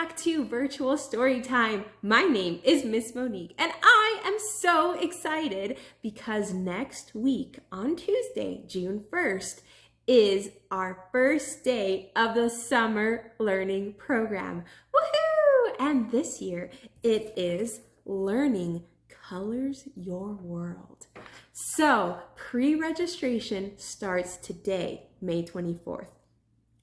back to Virtual Storytime. My name is Miss Monique, and I am so excited because next week on Tuesday, June 1st, is our first day of the summer learning program. Woohoo! And this year it is Learning Colors Your World. So pre-registration starts today, May 24th.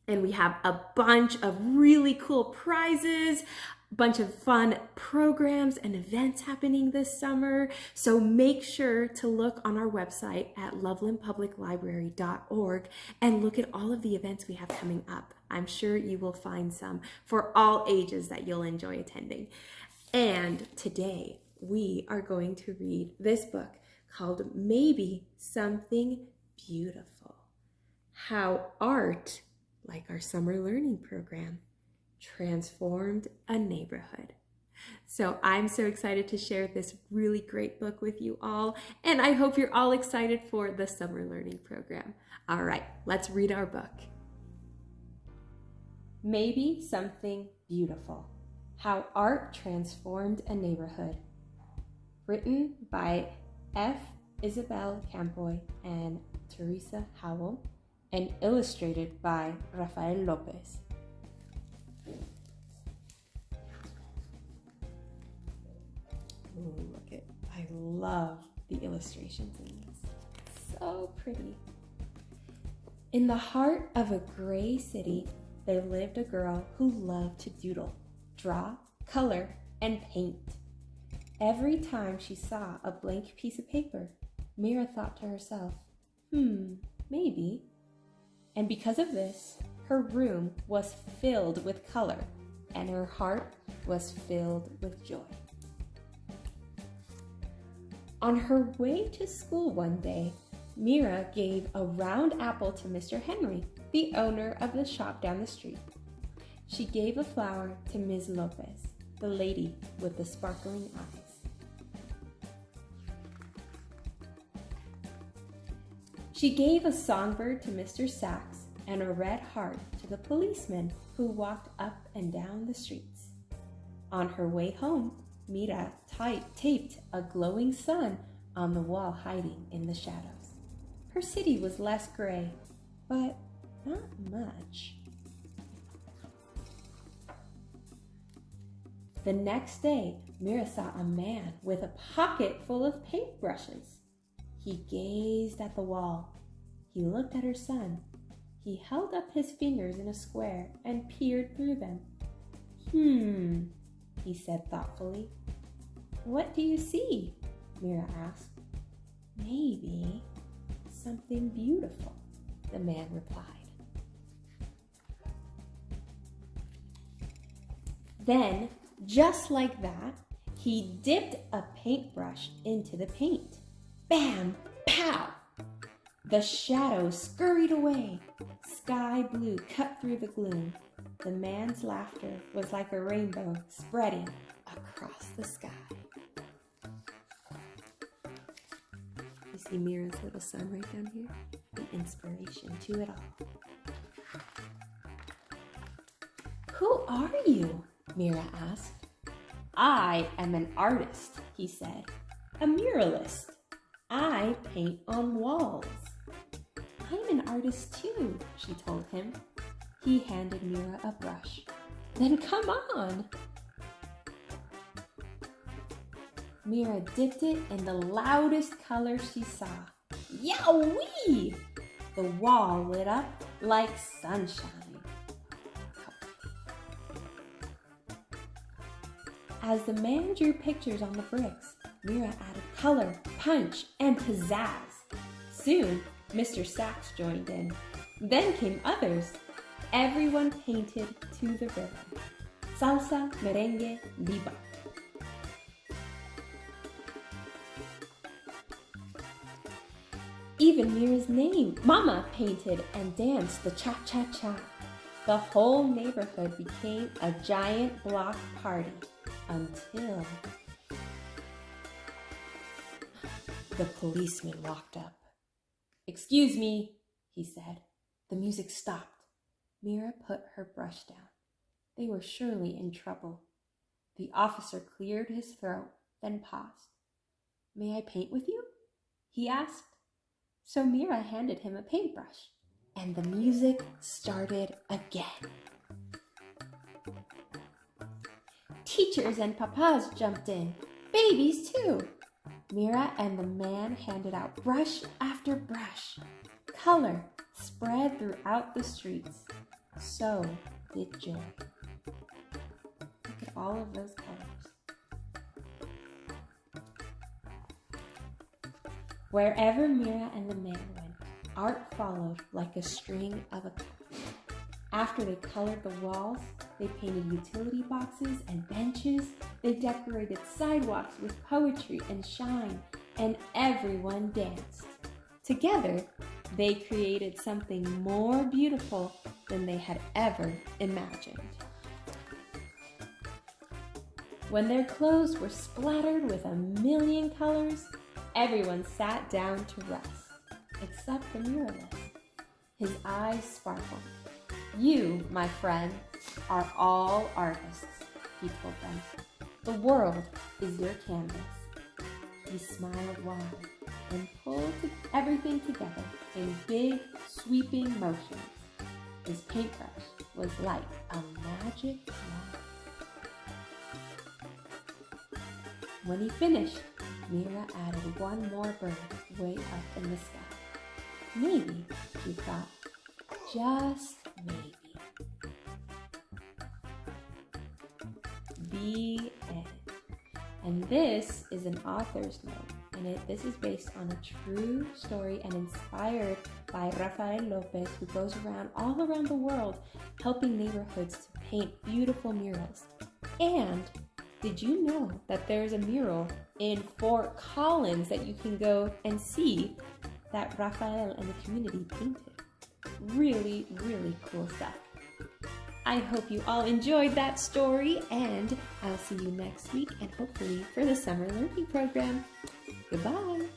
And we have a bunch of really cool prizes, a bunch of fun programs and events happening this summer. So make sure to look on our website at lovelandpubliclibrary.org and look at all of the events we have coming up. I'm sure you will find some for all ages that you'll enjoy attending. And today we are going to read this book called Maybe Something Beautiful. How art, like our summer learning program, transformed a neighborhood. So I'm so excited to share this really great book with you all, and I hope you're all excited for the summer learning program. All right, let's read our book. Maybe Something Beautiful. How Art Transformed a Neighborhood. Written by F. Isabel Campoy and Teresa Howell, and illustrated by Rafael Lopez. Ooh, look at, I love the illustrations in this. So pretty. In the heart of a gray city, there lived a girl who loved to doodle, draw, color, and paint. Every time she saw a blank piece of paper, Mira thought to herself, maybe. And because of this, her room was filled with color, and her heart was filled with joy. On her way to school one day, Mira gave a round apple to Mr. Henry, the owner of the shop down the street. She gave a flower to Ms. Lopez, the lady with the sparkling eyes. She gave a songbird to Mr. Sachs and a red heart to the policeman who walked up and down the streets. On her way home, Mira taped a glowing sun on the wall hiding in the shadows. Her city was less gray, but not much. The next day, Mira saw a man with a pocket full of paintbrushes. He gazed at the wall. He looked at her son. He held up his fingers in a square and peered through them. He said thoughtfully. What do you see? Mira asked. Maybe something beautiful, the man replied. Then, just like that, he dipped a paintbrush into the paint. Bam! Pow! The shadows scurried away. Sky blue cut through the gloom. The man's laughter was like a rainbow spreading across the sky. You see Mira's little son right down here? The inspiration to it all. Who are you? Mira asked. I am an artist, he said. A muralist. I paint on walls. I'm an artist too, she told him. He handed Mira a brush. Then come on. Mira dipped it in the loudest color she saw. Yowee! The wall lit up like sunshine. As the man drew pictures on the bricks, Mira added color, punch, and pizzazz. Soon, Mr. Sachs joined in. Then came others. Everyone painted to the rhythm. Salsa, merengue, bebop. Even Mira's name, Mama, painted and danced the cha-cha-cha. The whole neighborhood became a giant block party until the policeman walked up. Excuse me, he said. The music stopped. Mira put her brush down. they were surely in trouble. The officer cleared his throat, then paused. "May I paint with you?" he asked. So Mira handed him a paintbrush, and the music started again. Teachers and papas jumped in, babies too. Mira and the man handed out brush after brush. Color spread throughout the streets. So did joy. Look at all of those colors. Wherever Mira and the man went, art followed like a string of a clock. After they colored the walls, they painted utility boxes and benches. They decorated sidewalks with poetry and shine, and everyone danced. Together, they created something more beautiful than they had ever imagined. When their clothes were splattered with a million colors, everyone sat down to rest, except the muralist. His eyes sparkled. "You, my friend, are all artists," he told them. "The world is your canvas." He smiled wide and pulled everything together in big, sweeping motions. His paintbrush was like a magic wand. When he finished, Mira added one more bird way up in the sky. Maybe, she thought, just maybe. The end. And this is an author's note, and this is based on a true story and inspired by Rafael Lopez, who goes around all around the world helping neighborhoods to paint beautiful murals. And did you know that there's a mural in Fort Collins that you can go and see that Rafael and the community painted? Really, really cool stuff. I hope you all enjoyed that story, and I'll see you next week and hopefully for the summer learning program. Goodbye.